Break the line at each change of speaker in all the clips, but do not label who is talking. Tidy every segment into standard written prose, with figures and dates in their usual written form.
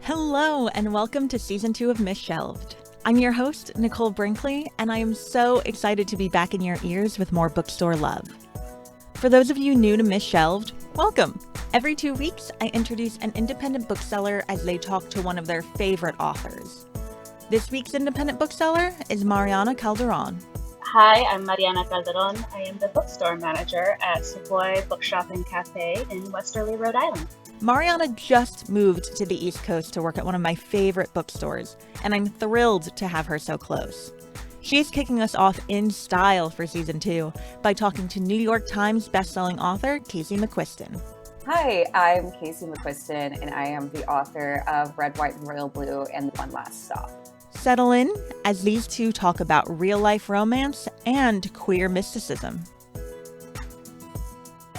Hello, and welcome to Season 2 of Misshelved. I'm your host, Nicole Brinkley, and I am so excited to be back in your ears with more bookstore love. For those of you new to Misshelved, welcome! Every 2 weeks, I introduce an independent bookseller as they talk to one of their favorite authors. This week's independent bookseller is Mariana Calderon.
Hi, I'm Mariana Calderon. I am the bookstore manager at SAVOY Bookshop and Cafe in Westerly, Rhode Island.
Mariana just moved to the East Coast to work at one of my favorite bookstores, and I'm thrilled to have her so close. She's kicking us off in style for Season 2 by talking to New York Times bestselling author Casey McQuiston.
Hi, I'm Casey McQuiston, and I am the author of Red, White, and Royal Blue and One Last Stop.
Settle in as these two talk about real-life romance and queer mysticism.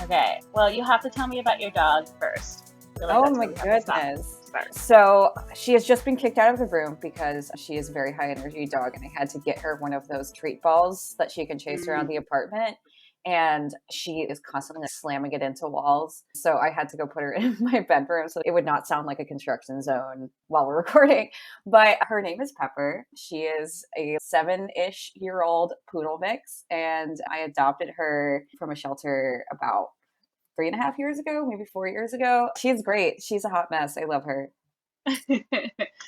Okay, well, you have to tell me about your dog first.
Oh my goodness. So she has just been kicked out of the room because she is a very high energy dog, and I had to get her one of those treat balls that she can chase around the apartment. And she is constantly slamming it into walls. So I had to go put her in my bedroom so it would not sound like a construction zone while we're recording. But her name is Pepper. She is a 7-ish-year-old poodle mix. And I adopted her from a shelter about 3.5 years ago, maybe 4 years ago. She's great. She's a hot mess. I love her.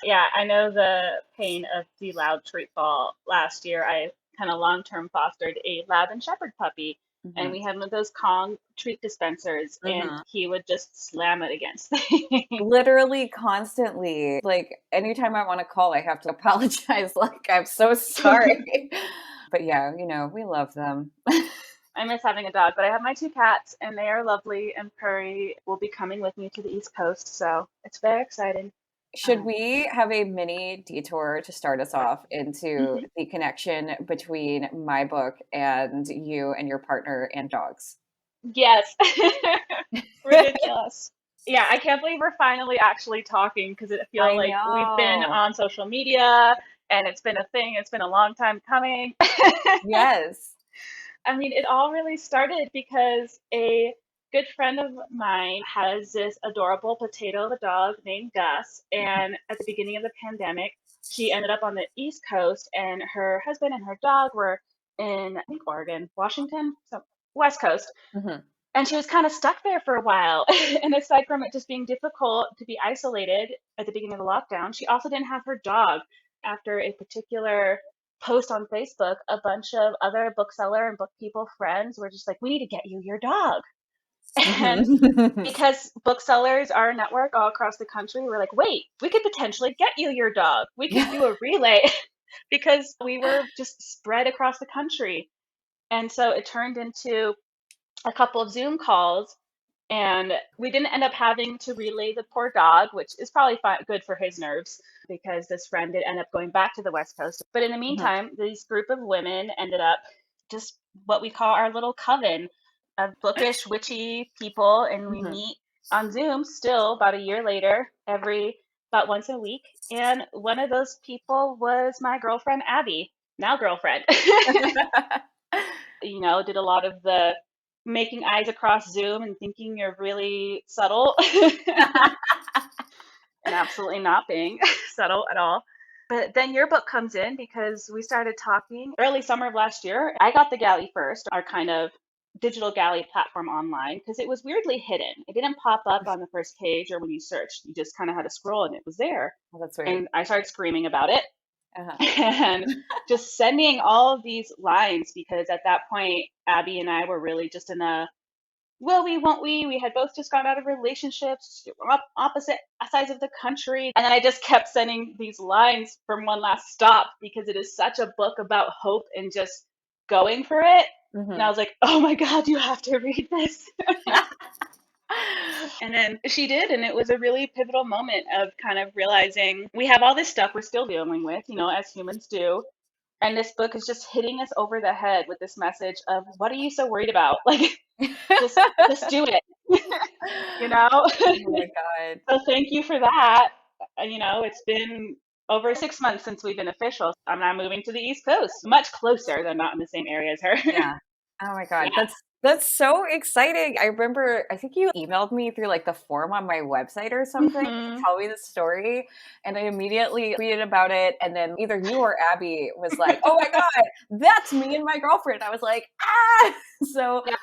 Yeah, I know the pain of the loud treat ball. Last year, I kind of long-term fostered a lab and shepherd puppy. And we had one of those Kong treat dispensers, and he would just slam it against things.
Literally constantly. Like anytime I want to call, I have to apologize. Like, I'm so sorry. But yeah, we love them.
I miss having a dog, but I have my 2 cats, and they are lovely, and Purry will be coming with me to the East Coast, so it's very exciting.
Should we have a mini detour to start us off into the connection between my book and you and your partner and dogs?
Yes. Ridiculous. Yeah, I can't believe we're finally actually talking because it feels like we've been on social media and it's been a thing. It's been a long time coming.
Yes.
I mean, it all really started because a good friend of mine has this adorable potato of a dog named Gus. And at the beginning of the pandemic, she ended up on the East Coast, and her husband and her dog were in, I think, Oregon, Washington, so West Coast. And she was kind of stuck there for a while. And aside from it just being difficult to be isolated at the beginning of the lockdown, she also didn't have her dog. After a particular post on Facebook, a bunch of other bookseller and book people friends were just like, we need to get you your dog. And because booksellers are a network all across the country, we're like, wait, we could potentially get you your dog. We could do a relay because we were just spread across the country. And so it turned into a couple of Zoom calls, and we didn't end up having to relay the poor dog, which is probably good for his nerves because this friend did end up going back to the West Coast. But in the meantime, this group of women ended up just what we call our little coven of bookish, witchy people. And we meet on Zoom still about a year later, about once a week. And one of those people was my girlfriend, Abby, now girlfriend. Did a lot of the making eyes across Zoom and thinking you're really subtle and absolutely not being subtle at all. But then your book comes in because we started talking early summer of last year. I got the Galley first, our kind of digital Galley platform online, because it was weirdly hidden. It didn't pop up on the first page or when you searched. You just kind of had to scroll and it was there.
Well, that's weird.
And I started screaming about it. And just sending all of these lines because at that point, Abby and I were really just in a will we, won't we? We had both just got out of relationships, opposite sides of the country. And then I just kept sending these lines from One Last Stop because it is such a book about hope and just going for it. And I was like, oh my God, you have to read this. And then she did, and it was a really pivotal moment of kind of realizing we have all this stuff we're still dealing with, as humans do. And this book is just hitting us over the head with this message of, what are you so worried about? Like, just do it,
Oh my God.
So thank you for that. It's been over 6 months since we've been official. I'm now moving to the East Coast, much closer than not in the same area as her.
Yeah. Oh my God. Yeah. That's so exciting. I remember, I think you emailed me through like the form on my website or something to tell me the story. And I immediately tweeted about it. And then either you or Abby was like, oh my God, that's me and my girlfriend. I was like, ah. So
Yeah.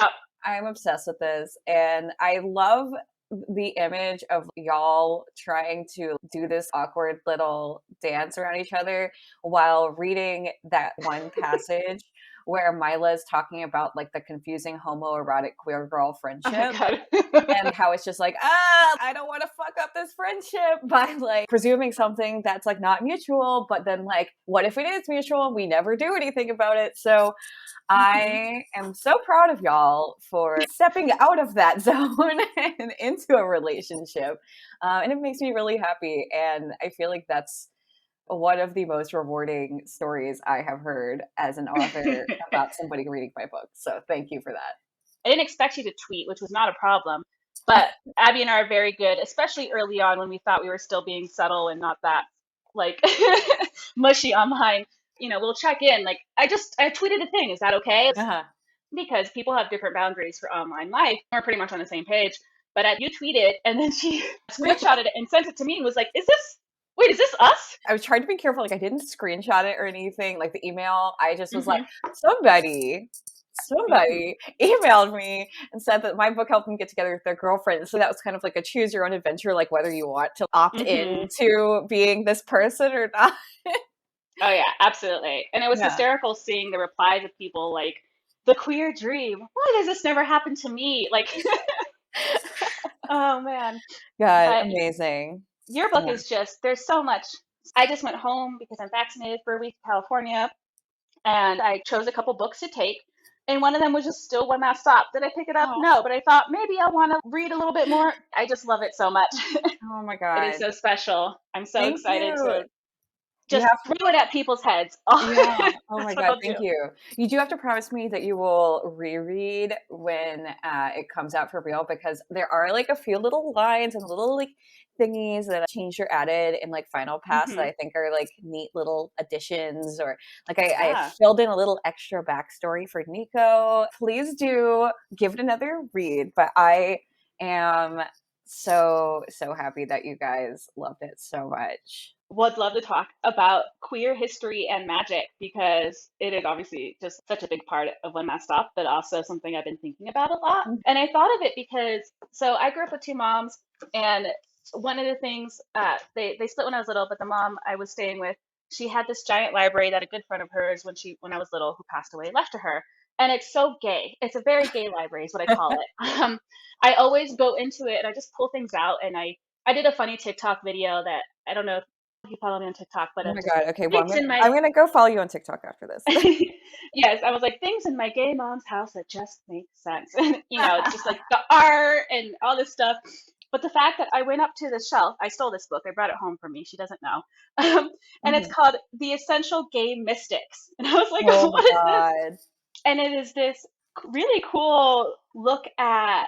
I'm obsessed with this. And I love the image of y'all trying to do this awkward little dance around each other while reading that one passage where Mila is talking about like the confusing homoerotic queer girl
Oh my
friendship
God.
and how it's just like, I don't want to fuck up this friendship by like presuming something that's like not mutual, but then like, what if it is mutual and we never do anything about it? So I am so proud of y'all for stepping out of that zone and into a relationship. And it makes me really happy. And I feel like that's one of the most rewarding stories I have heard as an author about somebody reading my book. So thank you for that.
I didn't expect you to tweet, which was not a problem. But Abby and I are very good, especially early on when we thought we were still being subtle and not that like mushy online. We'll check in. Like I tweeted a thing. Is that okay?
Uh-huh.
Because people have different boundaries for online life. We're pretty much on the same page. But you tweeted, and then she screenshotted it and sent it to me and was like, is this us?
I was trying to be careful. Like I didn't screenshot it or anything, like the email. I just was like, somebody emailed me and said that my book helped them get together with their girlfriend. So that was kind of like a choose your own adventure, like whether you want to opt into being this person or not.
Oh yeah, absolutely. And it was hysterical seeing the replies of people like, the queer dream. Why does this never happen to me? Like, oh man.
God, amazing.
Your book is just, there's so much. I just went home because I'm vaccinated for a week in California, and I chose a couple books to take. And one of them was just Still One Last Stop. Did I pick it up? No, but I thought maybe I want to read a little bit more. I just love it so much.
Oh my God.
It is so special. I'm so excited to just throw it at people's heads.
Yeah. Oh my God, thank you. You do have to promise me that you will reread when it comes out for real, because there are like a few little lines and little like thingies that changed or added in like Final Pass that I think are like neat little additions, or like I filled in a little extra backstory for Nico. Please do give it another read, but I am so happy that you guys loved it so much.
Would love to talk about queer history and magic, because it is obviously just such a big part of One Last Stop, but also something I've been thinking about a lot. And I thought of it because, so I grew up with two moms, and one of the things, they split when I was little, but the mom I was staying with, she had this giant library that a good friend of hers, when I was little, who passed away, left to her. And it's so gay. It's a very gay library is what I call it. I always go into it and I just pull things out, and I did a funny TikTok video that, I don't know if you follow me on TikTok, but
oh my God, okay, well I'm gonna go follow you on TikTok after this.
Yes, I was like, things in my gay mom's house that just make sense. It's just like the art and all this stuff. But the fact that I went up to the shelf, I stole this book, I brought it home for me, she doesn't know. And it's called The Essential Gay Mystics. And I was like, what is this? And it is this really cool look at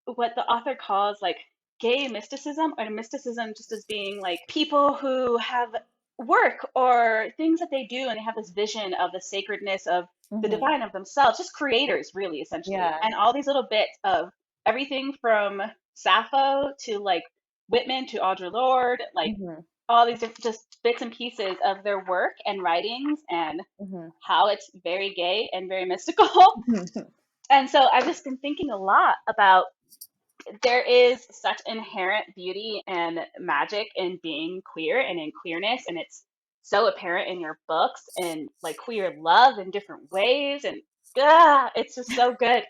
what the author calls like gay mysticism, or mysticism just as being like people who have work or things that they do, and they have this vision of the sacredness of the divine of themselves, just creators really, essentially. And all these little bits of everything from Sappho to like Whitman to Audre Lorde, like all these different just bits and pieces of their work and writings, and how it's very gay and very mystical. And so I've just been thinking a lot about, there is such inherent beauty and magic in being queer and in queerness, and it's so apparent in your books, and like queer love in different ways, and it's just so good.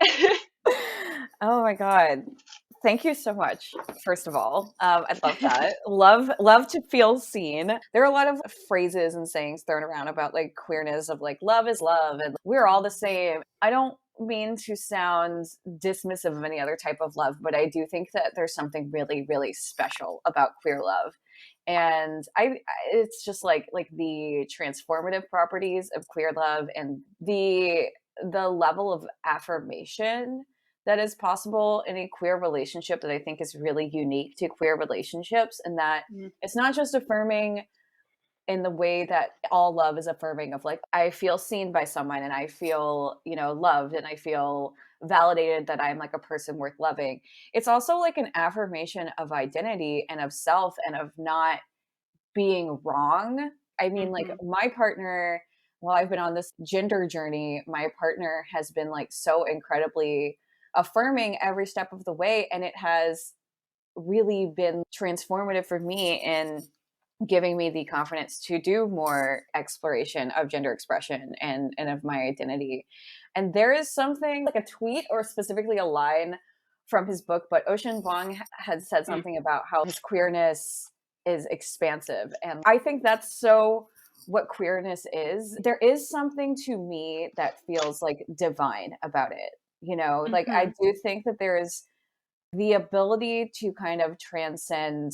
Oh my God. Thank you so much, first of all. I love that. love to feel seen. There are a lot of phrases and sayings thrown around about like queerness, of like love is love and we're all the same. I don't mean to sound dismissive of any other type of love, but I do think that there's something really, really special about queer love. And it's just like the transformative properties of queer love, and the level of affirmation that is possible in a queer relationship that I think is really unique to queer relationships, and that it's not just affirming in the way that all love is affirming of like, I feel seen by someone and I feel, loved and I feel validated that I'm like a person worth loving. It's also like an affirmation of identity and of self and of not being wrong. I mean, like my partner, while I've been on this gender journey, my partner has been like so incredibly affirming every step of the way. And it has really been transformative for me in giving me the confidence to do more exploration of gender expression and of my identity. And there is something like a tweet or specifically a line from his book, but Ocean Vuong had said something about how his queerness is expansive. And I think that's so what queerness is. There is something to me that feels like divine about it. You know, like I do think that there is the ability to kind of transcend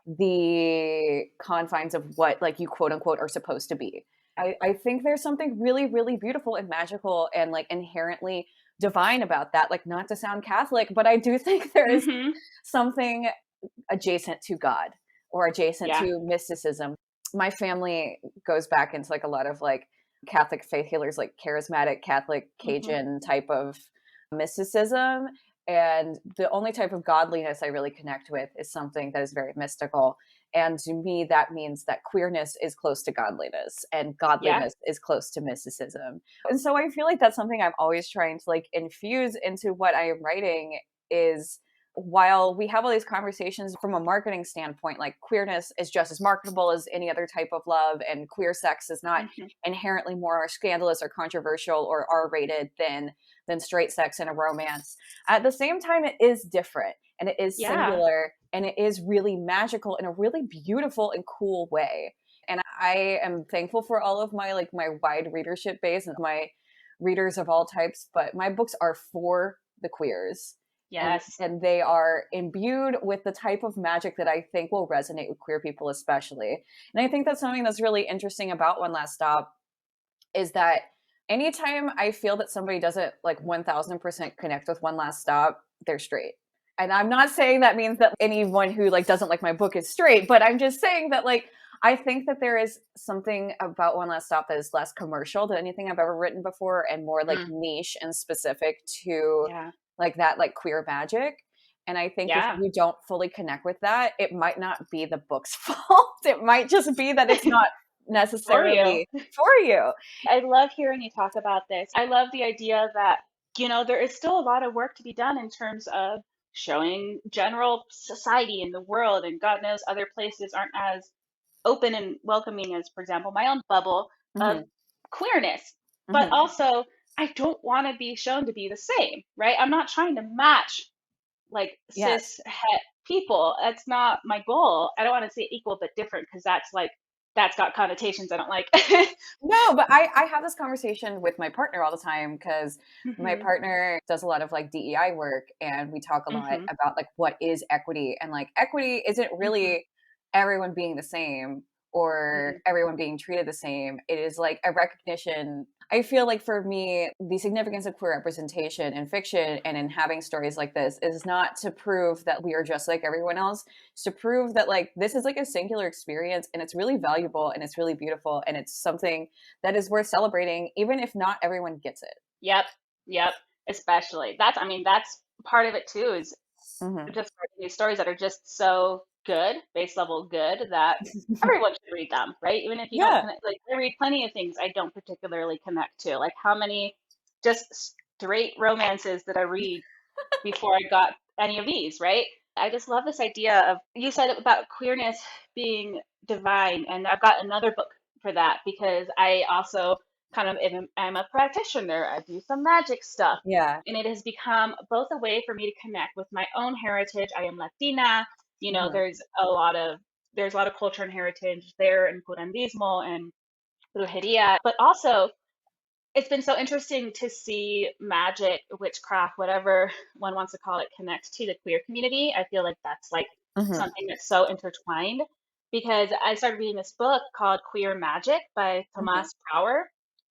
the confines of what like you quote unquote are supposed to be. I think there's something really, really beautiful and magical and like inherently divine about that. Like, not to sound Catholic, but I do think there is something adjacent to God or adjacent to mysticism. My family goes back into like a lot of like Catholic faith healers, like charismatic Catholic Cajun type of mysticism. And the only type of godliness I really connect with is something that is very mystical. And to me, that means that queerness is close to godliness and godliness is close to mysticism. And so I feel like that's something I'm always trying to like infuse into what I am writing is, while we have all these conversations from a marketing standpoint, like queerness is just as marketable as any other type of love, and queer sex is not inherently more scandalous or controversial or R-rated than straight sex in a romance. At the same time, it is different and it is singular and it is really magical in a really beautiful and cool way. And I am thankful for all of my like my wide readership base and my readers of all types, but my books are for the queers.
Yes.
And they are imbued with the type of magic that I think will resonate with queer people especially. And I think that's something that's really interesting about One Last Stop is that anytime I feel that somebody doesn't like 1000% connect with One Last Stop, they're straight. And I'm not saying that means that anyone who like doesn't like my book is straight, but I'm just saying that like I think that there is something about One Last Stop that is less commercial than anything I've ever written before and more like niche and specific to like that like queer magic. And I think if you don't fully connect with that, it might not be the book's fault. It might just be that it's not necessarily for you.
I love hearing you talk about this. I love the idea that, you know, there is still a lot of work to be done in terms of showing general society in the world, and God knows other places aren't as open and welcoming as, for example, my own bubble of queerness. But also, I don't want to be shown to be the same, right? I'm not trying to match like cis het people. That's not my goal. I don't want to say equal but different because that's got connotations I don't like.
No, but I have this conversation with my partner all the time because my partner does a lot of like DEI work, and we talk a lot about like what is equity, and like equity isn't really everyone being the same or everyone being treated the same. It is like a recognition. I feel like for me, the significance of queer representation in fiction and in having stories like this is not to prove that we are just like everyone else. It's to prove that like this is like a singular experience and it's really valuable and it's really beautiful and it's something that is worth celebrating, even if not everyone gets it.
Yep. Especially that's part of it too, is just writing these stories that are just so good, base level good, that everyone should read them, right? Even if you don't connect, like I read plenty of things I don't particularly connect to. Like how many just straight romances that I read before I got any of these, right? I just love this idea of, you said about queerness being divine, and I've got another book for that because I also kind of I'm a practitioner. I do some magic stuff. And it has become both a way for me to connect with my own heritage. I am Latina. You know, there's a lot of culture and heritage there in curandismo and brujeria, but also it's been so interesting to see magic, witchcraft, whatever one wants to call it, connect to the queer community. I feel like that's like something that's so intertwined, because I started reading this book called Queer Magic by Thomas Power,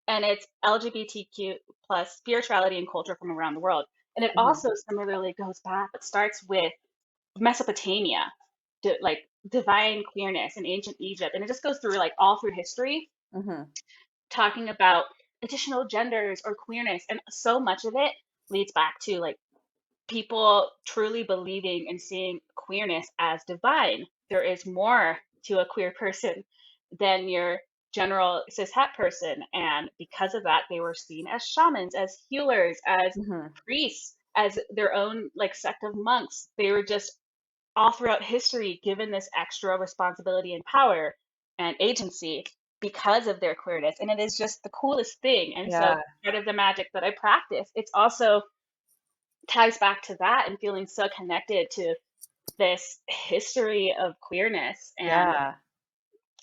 and it's LGBTQ plus spirituality and culture from around the world. And it also similarly goes back, it starts with Mesopotamia, like divine queerness in ancient Egypt. And it just goes through like all through history, talking about additional genders or queerness. And so much of it leads back to like people truly believing and seeing queerness as divine. There is more to a queer person than your general cis het person. And because of that, they were seen as shamans, as healers, as priests, as their own like sect of monks. They were just all throughout history given this extra responsibility and power and agency because of their queerness. And it is just the coolest thing. And so part of the magic that I practice, it's also ties back to that and feeling so connected to this history of queerness. And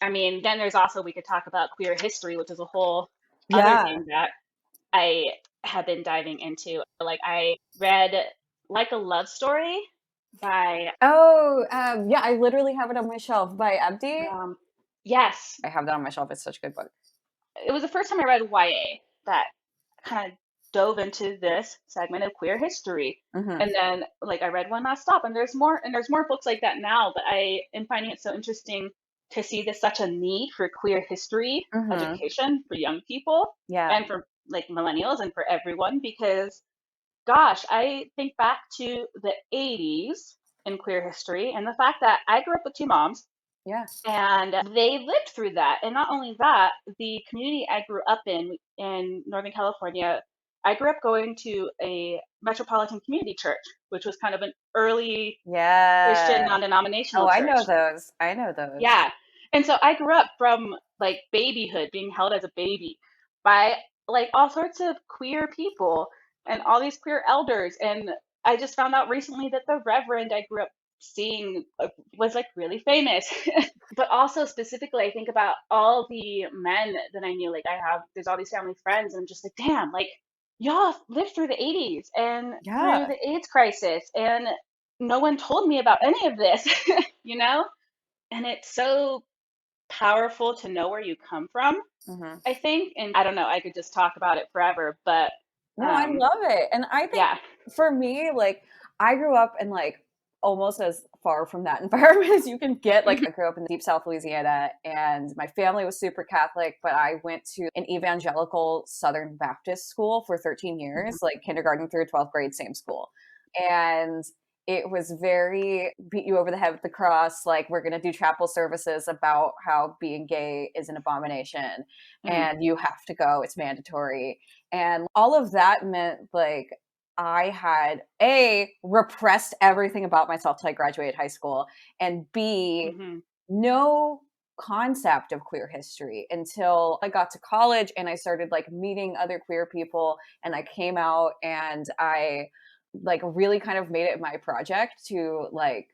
I mean, then there's also, we could talk about queer history, which is a whole other thing that I have been diving into. Like I read Like a Love Story by
I literally have it on my shelf by Abdi.
Yes,
I have that on my shelf. It's such a good book.
It was the first time I read YA that kind of dove into this segment of queer history. And then like I read One Last Stop, and there's more books like that now, but I am finding it so interesting to see there's such a need for queer history education for young people and for like millennials and for everyone, because gosh, I think back to the 80s in queer history and the fact that I grew up with two moms. And they lived through that. And not only that, the community I grew up in Northern California, I grew up going to a metropolitan community church, which was kind of an early Christian non-denominational church.
I know those.
Yeah. And so I grew up from like babyhood, being held as a baby by like all sorts of queer people and all these queer elders. And I just found out recently that the Reverend I grew up seeing was like really famous. But also specifically, I think about all the men that I knew. Like there's all these family friends, and I'm just like, damn, like y'all lived through the 80s and through the AIDS crisis, and no one told me about any of this, you know? And it's so powerful to know where you come from, I think. And I don't know, I could just talk about it forever, but
no, I love it. And I think for me, like I grew up in like almost as far from that environment as you can get. Like I grew up in deep South Louisiana, and my family was super Catholic, but I went to an evangelical Southern Baptist school for 13 years, like kindergarten through 12th grade, same school. And it was very beat you over the head with the cross. Like, we're going to do chapel services about how being gay is an abomination and you have to go, it's mandatory. And all of that meant like I had repressed everything about myself till I graduated high school, and B, no concept of queer history until I got to college and I started like meeting other queer people, and I came out and I like really kind of made it my project to like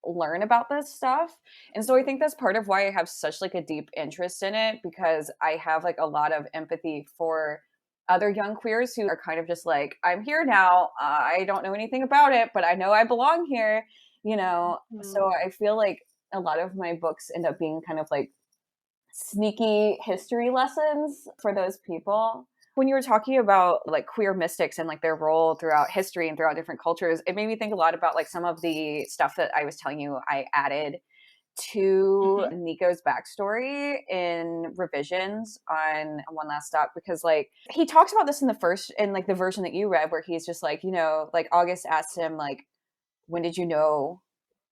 learn about this stuff. And so I think that's part of why I have such like a deep interest in it, because I have like a lot of empathy for other young queers who are kind of just like, I'm here now. I don't know anything about it, but I know I belong here, you know? So I feel like a lot of my books end up being kind of like sneaky history lessons for those people. When you were talking about like queer mystics and like their role throughout history and throughout different cultures, it made me think a lot about like some of the stuff that I was telling you I added to Nico's backstory in revisions on One Last Stop, because like he talks about this in the version that you read, where he's just like, you know, like August asked him like, when did you know?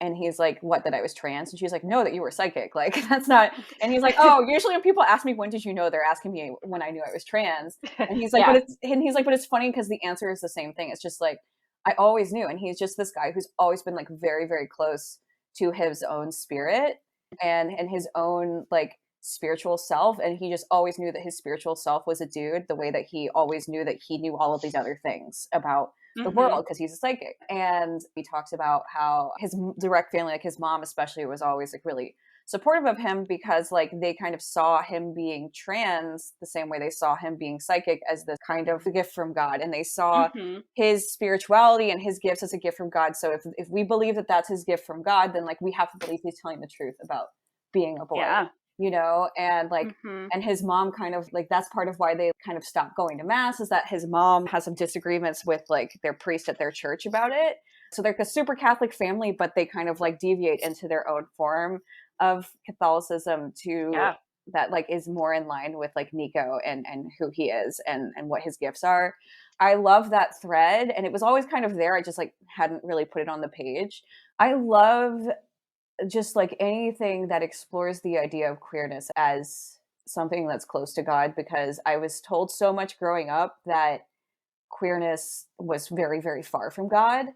And he's like, what, that I was trans? And she's like, no, that you were psychic. Like, that's not. And he's like, oh, usually when people ask me, when did you know, they're asking me when I knew I was trans. And he's like, but it's funny because the answer is the same thing. It's just like, I always knew. And he's just this guy who's always been like very, very close to his own spirit and his own like spiritual self. And he just always knew that his spiritual self was a dude, the way that he always knew that he knew all of these other things about the world, because he's a psychic. And he talks about how his direct family, like his mom especially, was always like really supportive of him, because like they kind of saw him being trans the same way they saw him being psychic, as this kind of gift from God. And they saw his spirituality and his gifts as a gift from God. So if we believe that that's his gift from God, then like we have to believe he's telling the truth about being a boy. You know, and like, and his mom kind of like, that's part of why they kind of stopped going to mass, is that his mom has some disagreements with like their priest at their church about it. So they're a super Catholic family, but they kind of like deviate into their own form of Catholicism to that like is more in line with like Nico and who he is and what his gifts are. I love that thread, and it was always kind of there. I just like hadn't really put it on the page. I love just like anything that explores the idea of queerness as something that's close to God, because I was told so much growing up that queerness was very, very far from God.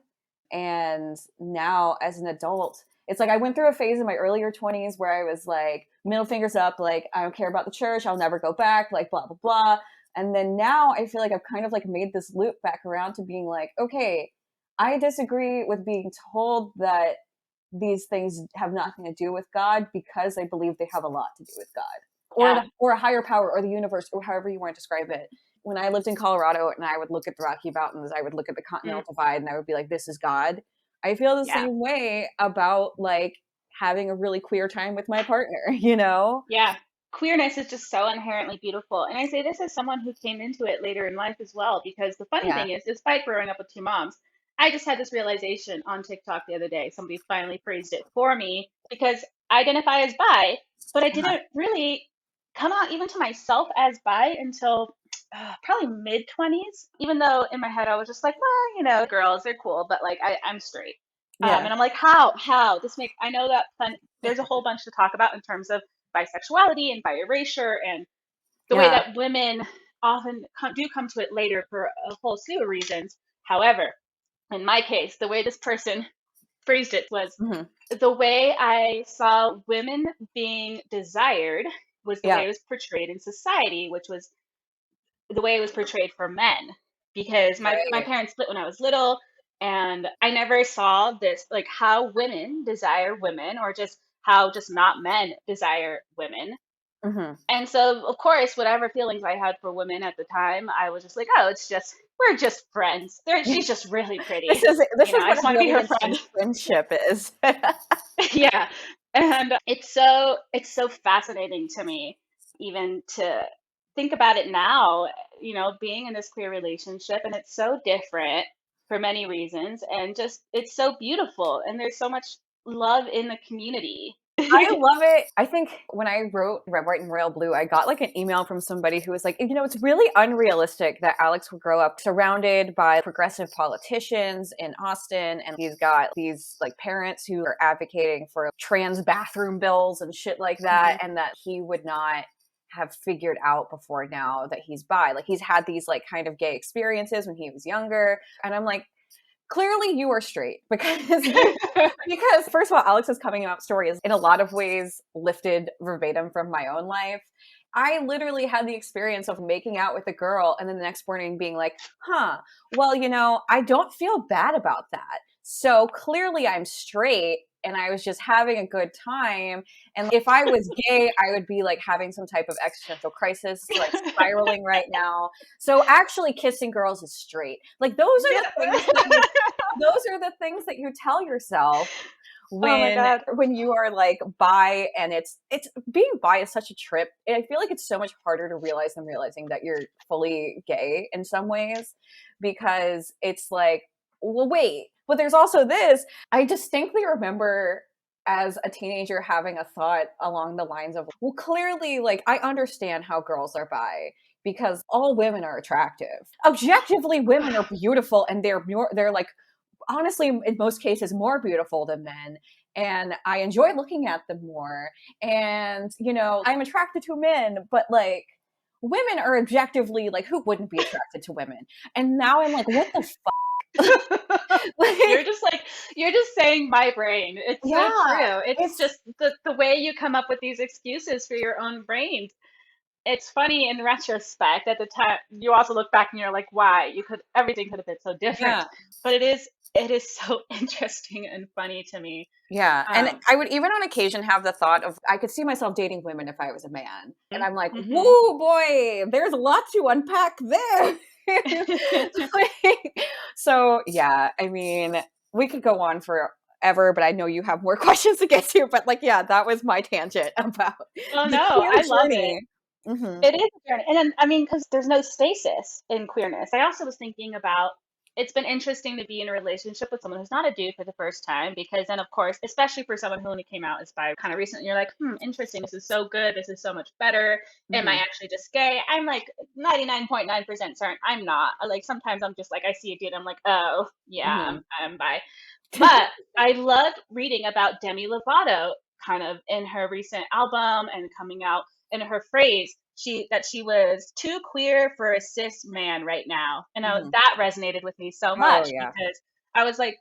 And now as an adult, it's like I went through a phase in my earlier 20s where I was like, middle fingers up, like, I don't care about the church, I'll never go back, like, blah, blah, blah. And then now I feel like I've kind of like made this loop back around to being like, okay, I disagree with being told that these things have nothing to do with God, because I believe they have a lot to do with God, or a higher power, or the universe, or however you want to describe it. When I lived in Colorado and I would look at the Rocky Mountains, I would look at the Continental Divide, and I would be like, this is God. I feel the same way about like having a really queer time with my partner, you know?
Yeah. Queerness is just so inherently beautiful. And I say this as someone who came into it later in life as well, because the funny thing is, despite growing up with two moms, I just had this realization on TikTok the other day. Somebody finally phrased it for me, because I identify as bi, but I didn't really come out even to myself as bi until probably mid 20s, even though in my head I was just like, well, you know, girls, they're cool, but like I'm straight. And I'm like, how this make, I know that there's a whole bunch to talk about in terms of bisexuality and bi-erasure and the way that women often do come to it later for a whole slew of reasons. However, in my case, the way this person phrased it was the way I saw women being desired was the way it was portrayed in society, which was the way it was portrayed for men. Because my parents split when I was little, and I never saw this, like how women desire women, or just how just not men desire women. And so, of course, whatever feelings I had for women at the time, I was just like, oh, we're just friends. She's just really pretty.
This is
I just want to be her friend.
Friendship is.
Yeah. And it's so fascinating to me, even to think about it now, being in this queer relationship, and it's so different for many reasons, and just, it's so beautiful. And there's so much love in the community.
I love it. I think when I wrote Red, White, and Royal Blue, I got like an email from somebody who was like, it's really unrealistic that Alex would grow up surrounded by progressive politicians in Austin, and he's got these like parents who are advocating for trans bathroom bills and shit like that, and that he would not have figured out before now that he's bi. Like, he's had these like kind of gay experiences when he was younger. And I'm like, clearly you are straight, because first of all, Alex's coming out story is in a lot of ways lifted verbatim from my own life. I literally had the experience of making out with a girl and then the next morning being like, well, I don't feel bad about that. So clearly I'm straight and I was just having a good time. And if I was gay, I would be like having some type of existential crisis, like spiraling right now. So actually kissing girls is straight. Like, those are the things that you tell yourself when you are like bi, and it's being bi is such a trip. And I feel like it's so much harder to realize than realizing that you're fully gay in some ways, because it's like, well, wait, but there's also this. I distinctly remember as a teenager having a thought along the lines of, well, clearly, like, I understand how girls are bi, because all women are attractive. Objectively, women are beautiful, and they're like, honestly, in most cases, more beautiful than men. And I enjoy looking at them more. And, I'm attracted to men, but like, women are objectively, like, who wouldn't be attracted to women? And now I'm like, what the fuck?
Like, you're just saying my brain. It's so true. It's just the way you come up with these excuses for your own brains. It's funny in retrospect. At the time, you also look back and you're like, why? Everything could have been so different. But it is so interesting and funny to me.
Yeah. And I would even on occasion have the thought of, I could see myself dating women if I was a man. And I'm like, whoa, boy, there's a lot to unpack there. So yeah, I mean, we could go on forever, but I know you have more questions to get to. But like, yeah, that was my tangent about.
Oh no, I love it. It is a journey, and then, I mean, because there's no stasis in queerness. I also was thinking about it's been interesting to be in a relationship with someone who's not a dude for the first time, because then of course, especially for someone who only came out as bi kind of recently, you're like, interesting, this is so good, this is so much better. Am I actually just gay? I'm like 99.9% certain I'm not. Like sometimes I'm just like, I see a dude, I'm like, oh yeah, I'm bi. But I loved reading about Demi Lovato kind of in her recent album and coming out in her phrase that she was too queer for a cis man right now. And that resonated with me so much because I was like,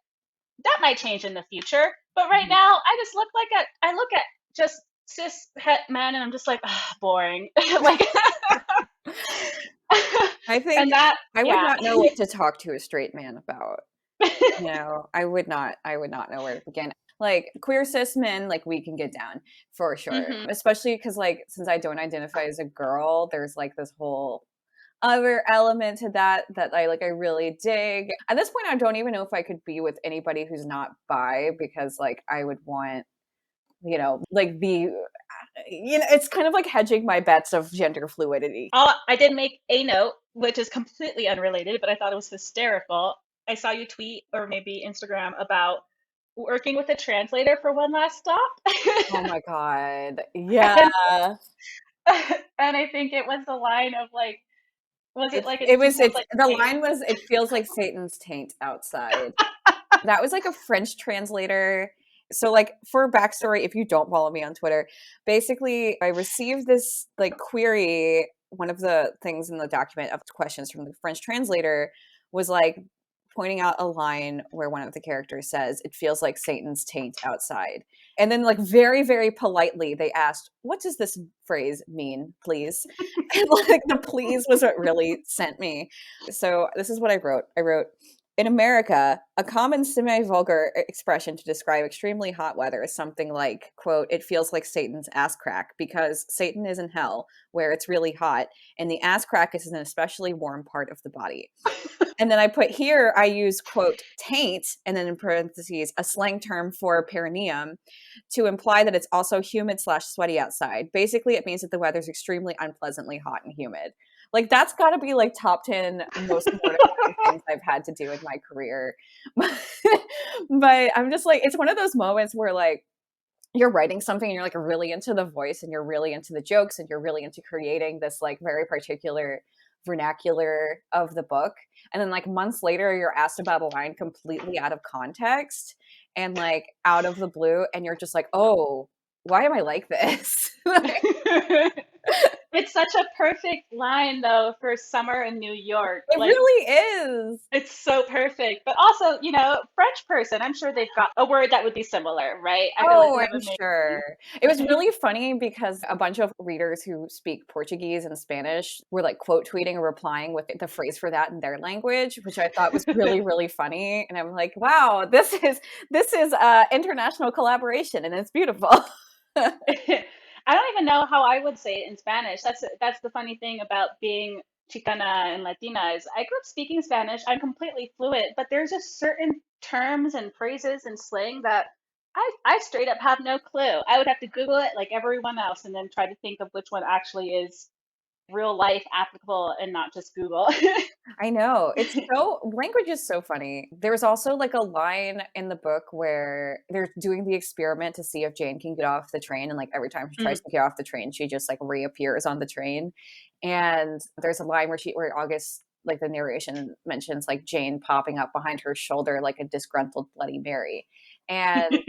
that might change in the future. But right now I look at just cis het men and I'm just like, boring. Like
I think
and that
I would not know what to talk to a straight man about. I would not know where to begin. Like queer cis men, like we can get down for sure. Especially because like since I don't identify as a girl, there's like this whole other element to that I really dig. At this point, I don't even know if I could be with anybody who's not bi, because like I would want, like it's kind of like hedging my bets of gender fluidity.
Oh, I did make a note, which is completely unrelated, but I thought it was hysterical. I saw you tweet or maybe Instagram about working with a translator for One Last Stop.
Oh my God. Yeah.
And I think it was the line of like, was it like
the line was, it feels like Satan's taint outside. That was like a French translator. So like for backstory, if you don't follow me on Twitter, basically I received this like query. One of the things in the document of questions from the French translator was like pointing out a line where one of the characters says, "It feels like Satan's taint outside." And then like very, very politely they asked, "What does this phrase mean, please?" And like the please was what really sent me. So this is what I wrote. I wrote, "In America, a common semi-vulgar expression to describe extremely hot weather is something like, quote, 'It feels like Satan's ass crack,' because Satan is in hell, where it's really hot, and the ass crack is an especially warm part of the body." And then I put here, I use, quote, "taint," and then in parentheses, a slang term for perineum, to imply that it's also humid/sweaty outside. Basically, it means that the weather's extremely unpleasantly hot and humid. Like, that's got to be like top 10 most mortifying things I've had to do in my career. But I'm just like, it's one of those moments where like you're writing something and you're like really into the voice and you're really into the jokes and you're really into creating this like very particular vernacular of the book. And then like months later, you're asked about a line completely out of context and like out of the blue. And you're just like, oh, why am I like this?
It's such a perfect line though for summer in New York.
It
like,
really is.
It's so perfect. But also, French person, I'm sure they've got a word that would be similar, right? I feel like
I'm sure. It was really funny because a bunch of readers who speak Portuguese and Spanish were like quote tweeting or replying with the phrase for that in their language, which I thought was really, really funny. And I'm like, wow, this is international collaboration and it's beautiful.
I don't even know how I would say it in Spanish. That's the funny thing about being Chicana and Latina is I grew up speaking Spanish. I'm completely fluent, but there's just certain terms and phrases and slang that I straight up have no clue. I would have to Google it like everyone else and then try to think of which one actually is real life applicable and not just Google.
I know. Language is so funny. There's also like a line in the book where they're doing the experiment to see if Jane can get off the train. And like every time she tries to get off the train, she just like reappears on the train. And there's a line where August, like the narration mentions like Jane popping up behind her shoulder like a disgruntled Bloody Mary. And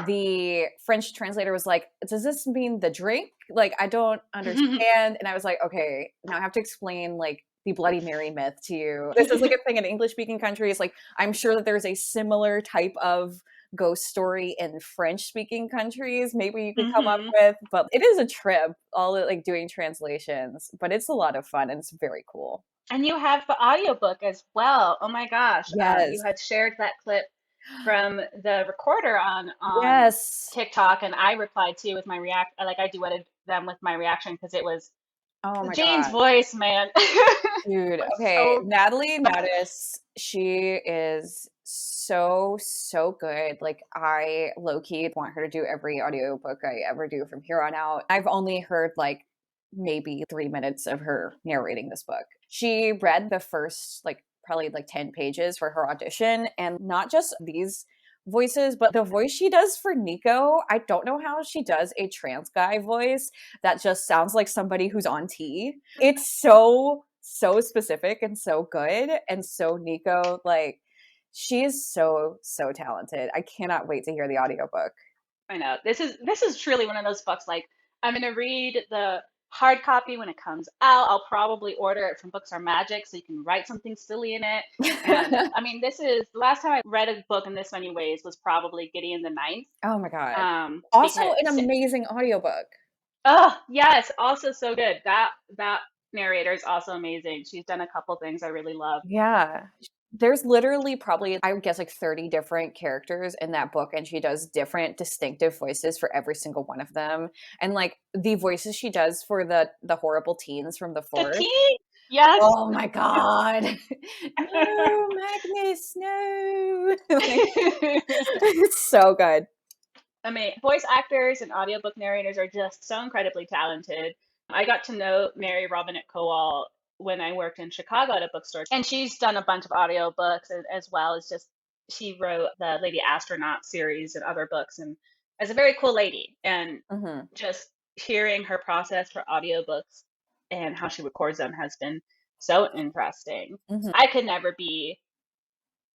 the French translator was like, "Does this mean the drink? Like, I don't understand." And I was like, okay, now I have to explain like the Bloody Mary myth to you. This is like a thing in English speaking countries. Like, I'm sure that there's a similar type of ghost story in French speaking countries. Maybe you could come up with, but it is a trip, all like doing translations, but it's a lot of fun and it's very cool.
And you have the audiobook as well. Oh my gosh.
Yes.
You had shared that clip from the recorder on
yes.
TikTok, and I replied to with my I duetted them with my reaction because it was Jane's voice, man.
Dude, okay. Natalie Natis, she is so good. Like, I low-key want her to do every audiobook I ever do from here on out. I've only heard like maybe 3 minutes of her narrating this book. She read the first like probably like 10 pages for her audition. And not just these voices, but the voice she does for Nico, I don't know how she does a trans guy voice that just sounds like somebody who's on tea. It's so specific and so good. And so Nico, like, she is so talented. I cannot wait to hear the audiobook.
I know. This is truly one of those books, like, I'm going to read the hard copy when it comes out. I'll probably order it from Books Are Magic so you can write something silly in it. And I mean, this is the last time I read a book in this many ways was probably Gideon the Ninth.
Oh my God. Also an amazing audiobook.
Oh, yes. Also so good. That narrator is also amazing. She's done a couple things I really love.
Yeah. There's literally probably, I would guess, like 30 different characters in that book, and she does different distinctive voices for every single one of them. And like the voices she does for the horrible teens from the Forest.
The teen? Yes.
Oh my God. No, Magnus, no. It's so good.
I mean, voice actors and audiobook narrators are just so incredibly talented. I got to know Mary Robinette Kowal when I worked in Chicago at a bookstore, and she's done a bunch of audiobooks as well as just, she wrote the Lady Astronaut series and other books, and as a very cool lady. And just hearing her process for audiobooks and how she records them has been so interesting. I could never be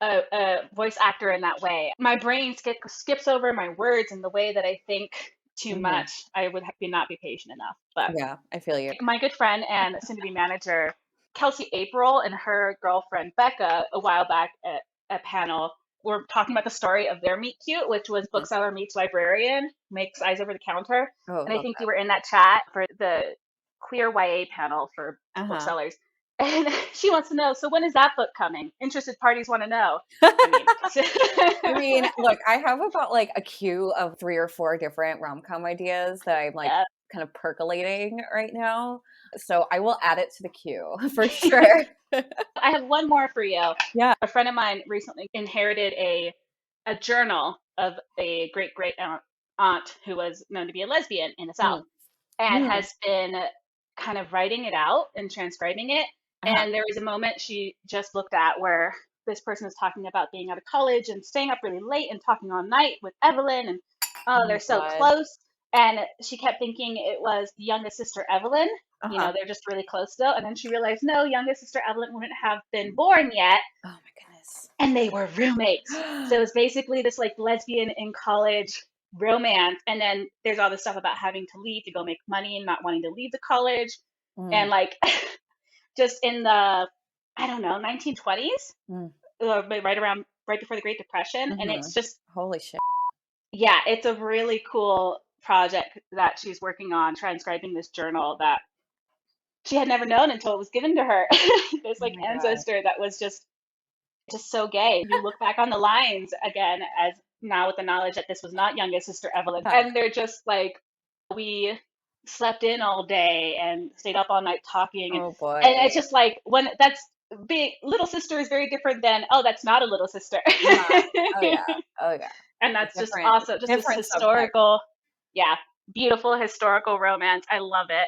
a voice actor in that way. My brain skips over my words in the way that I think too much. I would not be patient enough. But
yeah, I feel you.
My good friend and soon-to-be manager, Kelsey April, and her girlfriend Becca, a while back at a panel, were talking about the story of their meet cute, which was bookseller meets librarian, makes eyes over the counter. And I think you were in that chat for the queer YA panel for booksellers. And she wants to know, so when is that book coming? Interested parties want to know.
I mean, look, I have about like a queue of 3 or 4 different rom-com ideas that I'm like kind of percolating right now. So I will add it to the queue for sure.
I have one more for you.
Yeah.
A friend of mine recently inherited a journal of a great aunt who was known to be a lesbian in the South, and has been kind of writing it out and transcribing it. And there was a moment she just looked at where this person was talking about being out of college and staying up really late and talking all night with Evelyn, and they're so close. And she kept thinking it was the youngest sister Evelyn. You know, they're just really close still. And then she realized, no, youngest sister Evelyn wouldn't have been born yet.
Oh my goodness.
And they were roommates. So it was basically this like lesbian in college romance. And then there's all this stuff about having to leave to go make money and not wanting to leave the college. And like just in the, I don't know, 1920s, right before the Great Depression. And it's just,
holy shit.
Yeah, it's a really cool project that she's working on, transcribing this journal that she had never known until it was given to her. This like ancestor that was just so gay. You look back on the lines again as now with the knowledge that this was not youngest sister Evelyn. And they're just like, we slept in all day and stayed up all night talking.
Oh boy.
And it's just like, when that's big, little sister is very different than, oh, that's not a little sister.
Oh yeah.
And that's just awesome. Just this historical, beautiful historical romance. I love it.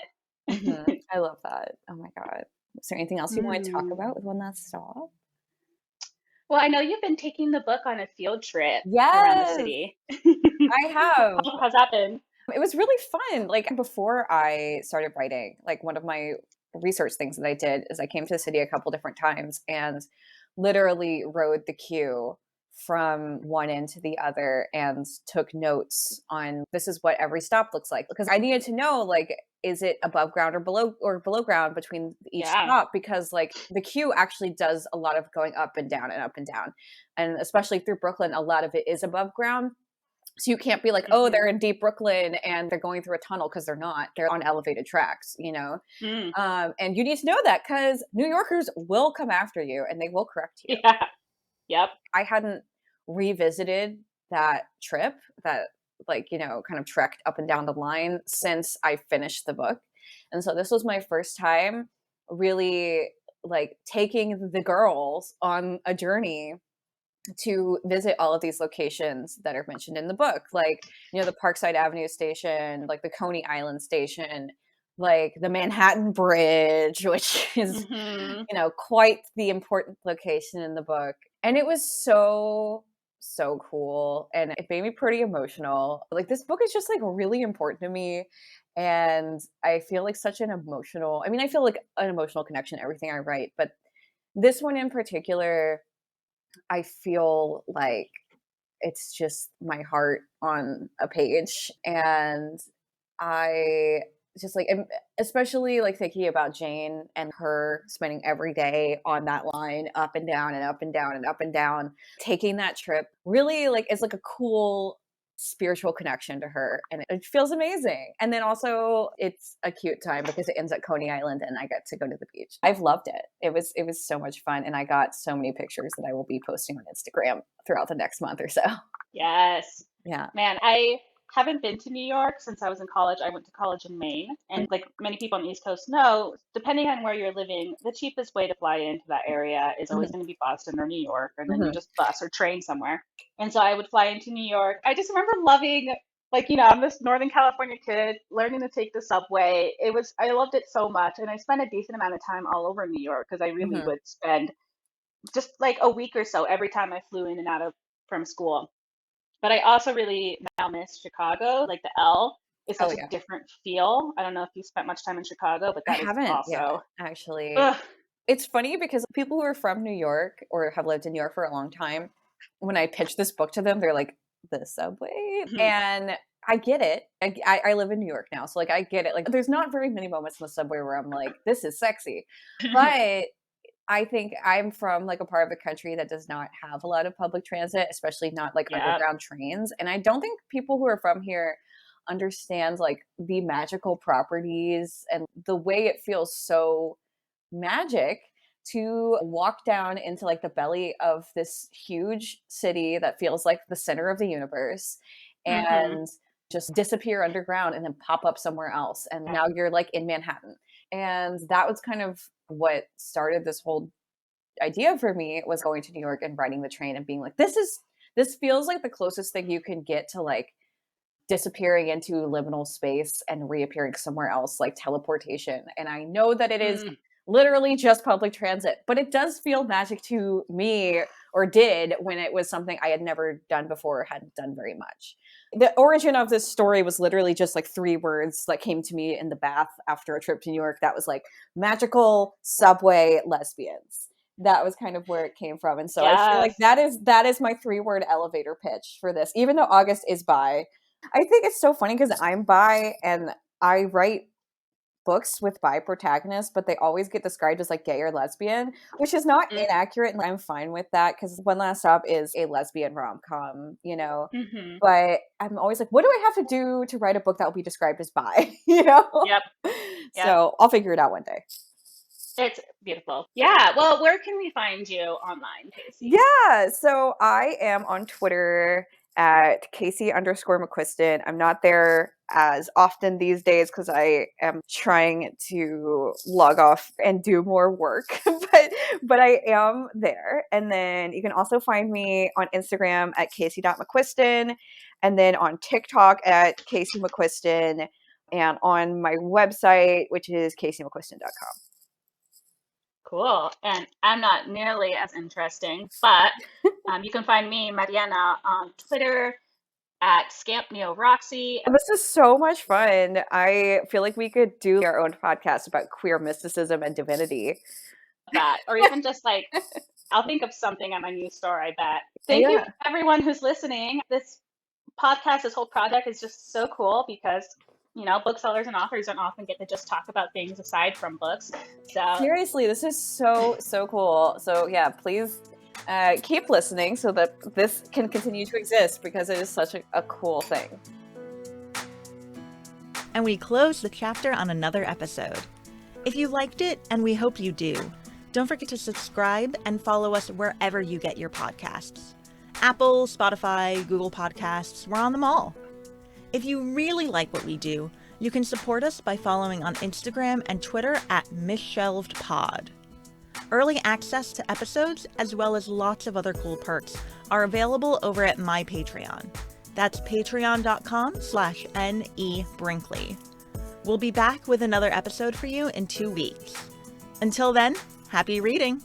I love that. Oh my God. Is there anything else you want to talk about with One Last Stop?
Well, I know you've been taking the book on a field trip around the city.
I have.
How's that been?
It was really fun. Like before I started writing, like one of my research things that I did is I came to the city a couple different times and literally rode the queue from one end to the other and took notes on this is what every stop looks like, because I needed to know, like, is it above ground or below ground between each stop, because like the queue actually does a lot of going up and down and up and down, and especially through Brooklyn a lot of it is above ground. So you can't be like, oh, they're in deep Brooklyn and they're going through a tunnel, because they're not. They're on elevated tracks, you know? And you need to know that because New Yorkers will come after you and they will correct you.
Yeah. Yep.
I hadn't revisited that trip, that like, you know, kind of trekked up and down the line since I finished the book. And so this was my first time really like taking the girls on a journey to visit all of these locations that are mentioned in the book, like, you know, the Parkside Avenue station, like the Coney Island station, like the Manhattan Bridge, which is, quite the important location in the book. And it was so cool. And it made me pretty emotional. Like, this book is just like really important to me. And I feel like I feel like an emotional connection to everything I write. But this one in particular, I feel like it's just my heart on a page. And I just like, especially like thinking about Jane and her spending every day on that line, up and down and up and down and up and down, taking that trip really like is like a cool spiritual connection to her, and it feels amazing. And then also it's a cute time because it ends at Coney Island and I get to go to the beach. I've loved it. It was so much fun, and I got so many pictures that I will be posting on Instagram throughout the next month or so.
Yes.
Yeah.
Man, I haven't been to New York since I was in college. I went to college in Maine. And like many people on the East Coast know, depending on where you're living, the cheapest way to fly into that area is always going to be Boston or New York. And then you just bus or train somewhere. And so I would fly into New York. I just remember loving, like, I'm this Northern California kid learning to take the subway. I loved it so much. And I spent a decent amount of time all over New York because I really would spend just like a week or so every time I flew in and out from school. But I also really now miss Chicago. Like the L is such a different feel. I don't know if you spent much time in Chicago, but that is also
actually. Ugh. It's funny because people who are from New York or have lived in New York for a long time, when I pitch this book to them, they're like, the subway? And I get it. I live in New York now, so like I get it. Like, there's not very many moments in the subway where I'm like, this is sexy. But I think I'm from like a part of the country that does not have a lot of public transit, especially not like underground trains. And I don't think people who are from here understand like the magical properties and the way it feels so magic to walk down into like the belly of this huge city that feels like the center of the universe and just disappear underground and then pop up somewhere else. And now you're like in Manhattan. And that was kind of what started this whole idea for me, was going to New York and riding the train and being like, this feels like the closest thing you can get to like disappearing into liminal space and reappearing somewhere else, like teleportation. And I know that it is literally just public transit, but it does feel magic to me, or did, when it was something I had never done before, hadn't done very much. The origin of this story was literally just like 3 words that came to me in the bath after a trip to New York. That was like magical subway lesbians. That was kind of where it came from. And so I feel like that is my 3-word elevator pitch for this, even though August is bi. I think it's so funny because I'm bi and I write books with bi protagonists, but they always get described as like gay or lesbian, which is not inaccurate, and I'm fine with that because One Last Stop is a lesbian rom-com, but I'm always like, what do I have to do to write a book that will be described as bi?
Yep.
So I'll figure it out one day.
It's beautiful. Yeah. Well, where can we find you online, Casey?
Yeah. So I am on Twitter at Casey_McQuiston. I'm not there as often these days because I am trying to log off and do more work, but I am there. And then you can also find me on Instagram at Casey.McQuiston, and then on TikTok at Casey McQuiston, and on my website, which is CaseyMcQuiston.com.
Cool. And I'm not nearly as interesting, but you can find me, Mariana, on Twitter at ScampNeoRoxy.
This is so much fun. I feel like we could do our own podcast about queer mysticism and divinity.
That, or even just like, I'll think of something at my news store, I bet. Thank you everyone who's listening. This podcast, this whole project is just so cool because booksellers and authors don't often get to just talk about things aside from books. So
seriously, this is so cool. So yeah, please keep listening so that this can continue to exist, because it is such a cool thing.
And we close the chapter on another episode. If you liked it, and we hope you do, don't forget to subscribe and follow us wherever you get your podcasts. Apple, Spotify, Google Podcasts, we're on them all. If you really like what we do, you can support us by following on Instagram and Twitter at MisshelvedPod. Early access to episodes, as well as lots of other cool perks, are available over at my Patreon. That's patreon.com/NEBrinkley. We'll be back with another episode for you in 2 weeks. Until then, happy reading!